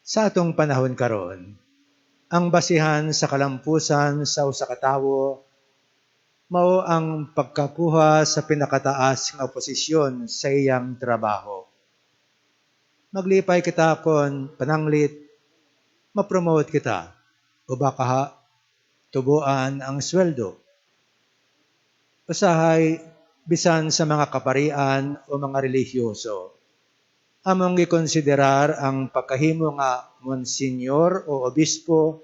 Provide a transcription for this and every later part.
Sa atong panahon karon, ang basihan sa kalampusan sa usa ka tawo mao ang pagkakuha sa pinakataas nga posisyon sa iyang trabaho. Maglipay kita kon pananglit, ma-promote kita o baka tubuan ang sweldo. Usahay bisan sa mga kaparian o mga relihiyoso. Among gikonsiderar ang pagkahimo nga monsenyor o obispo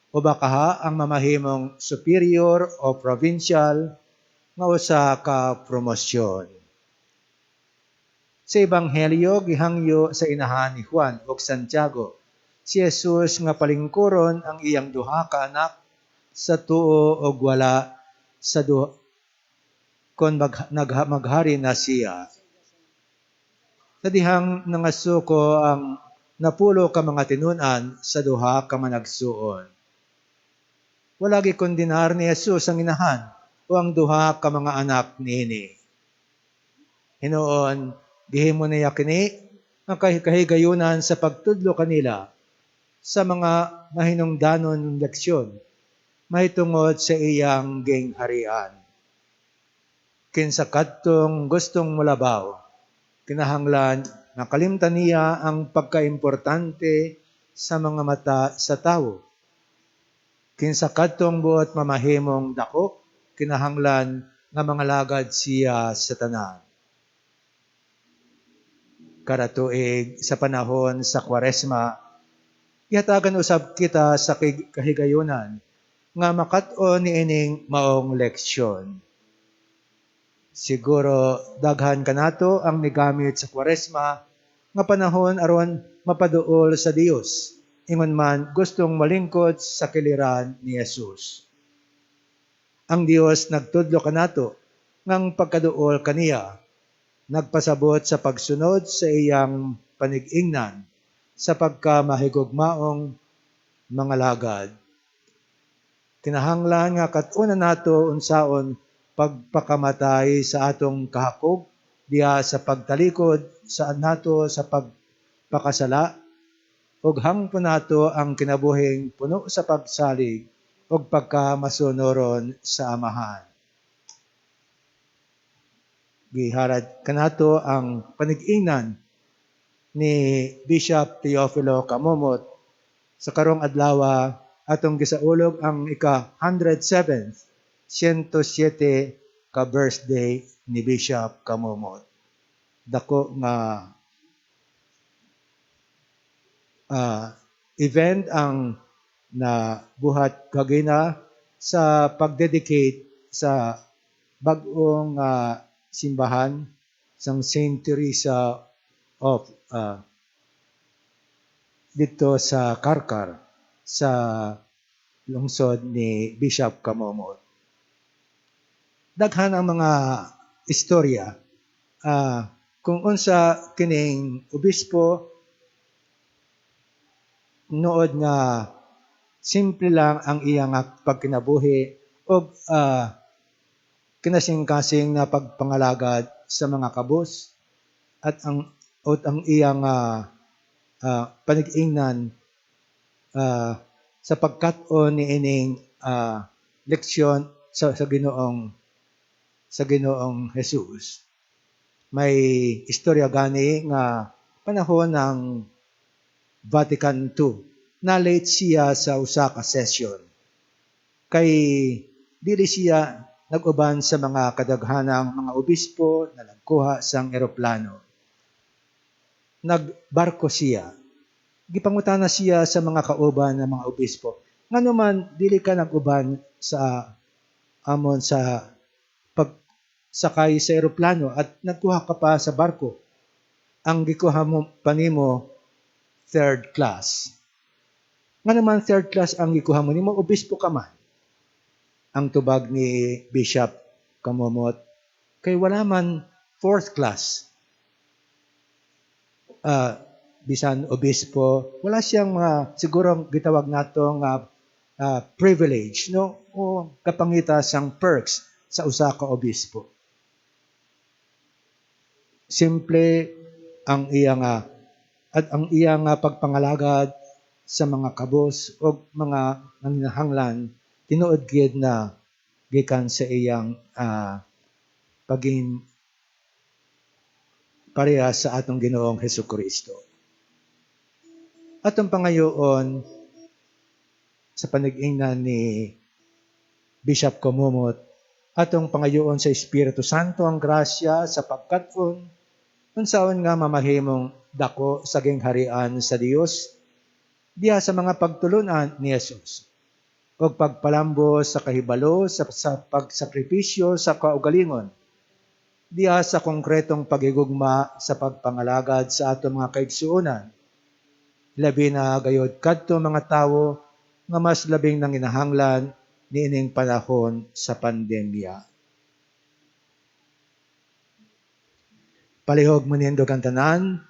o baka ang mamahimong superior o provincial nga usa ka promosyon. Sa Ebanghelyo gihangyo sa inahan ni Juan ug Santiago, si Jesus nga palingkuron ang iyang duha ka anak sa tuo ug wala sa duha kon maghari na siya. Sa dihang nangasuko ang napulo ka mga tinun-an sa duha ka managsuon. Wala gikondenar ni Jesus ang inahan o ang duha ka mga anak niini. Hinuon, gihimo niya kini ang kahigayunan sa pagtudlo kanila sa mga mahinungdanon leksyon mahitungod sa iyang gingharian. Kinsa kadtong gustong mulabaw, kinahanglan na kalimtan niya ang pagkaimportante sa mga mata sa tawo. Kinsa kadtong buot mamahimong dako, kinahanglan nga mga lagad siya sa tanan. Kada tuig sa panahon sa Kwaresma, ihatagan usab kita sa kahigayunan nga makat-on niining maong leksyon. Siguro daghan kanato ang nigamit sa Kwaresma nga panahon aron mapaduol sa Dios, ingon man gustong malingkod sa kiliran ni Jesus. Ang Dios nagtudlo kanato ngang pagkaduol kaniya, nagpasabot sa pagsunod sa iyang panig-ingnan sa pagkamahigugmaong mga lagad. Kinahanglan nga kat-una nato unsaon pagpakamatay sa atong kahakog diha sa pagtalikod sa nato sa pagpakasala ug hangpon nato ang kinabuhing puno sa pagsalig ug pagkamasunoron sa Amahan. Giharad kanato ang panig-ingnan ni Bishop Teofilo Camomot sa karong adlaw atong gisaulog ang ika-107th 107 ka birthday ni Bishop Camomot. Dako nga event ang nabuhat kagina sa pagdedicate sa bag-ong simbahan sang Saint Teresa of dito sa Karkar sa lungsod ni Bishop Camomot. Daghan ang mga istorya kung unsa kining obispo nood nga simple lang ang iyang pagkinabuhi ug kinasing-kasing na pagpangalagad sa mga kabus at ang iyang panig-ingnan sa pagkat-on niining leksyon sa Ginoong Jesus. May istorya gani nga panahon ng Vatican II na late siya sa usa ka session. Kay dili siya nag-uban sa mga kadaghanang mga obispo na nagkuha sang eroplano. Nagbarko siya. Gipangutana siya sa mga kauban ng mga obispo. Ngano man dili ka nag-uban sa amon sa pagsakay sa eroplano at nagkuha ka pa sa barko. Ang gikuha mo panimo third class. Nga naman third class ang gikuha mo nimo, obispo ka man. Ang tubag ni Bishop Camomot, kay wala man fourth class. Bisan obispo, wala siyang siguro gitawag nato nga privilege, no? O kapangita sang perks sa usa ka obispo. Simple ang iyang at ang iyang pagpangalagad sa mga kabos o mga nanginahanglan tinuod gid na gikan sa iyang paging pareha sa atong Ginoong Hesukristo. Atong pangayoon sa panag-ingnan ni Bishop Komumot, atong pangayoon sa Espiritu Santo ang grasya sa pagkat-on unsaon nga mamahimong dako sa gingharian sa Dios diha sa mga pagtulunan ni Jesus ug pagpalambos sa kahibalo sa pagsakripisyo sa kaugalingon diha sa konkretong paghigugma sa pagpangalagad sa atong mga kaigsuonan, labi na gayud kadto mga tawo nga mas labing nanginahanglan niining panahon sa pandemya. Palihog mo nindog ang tanan,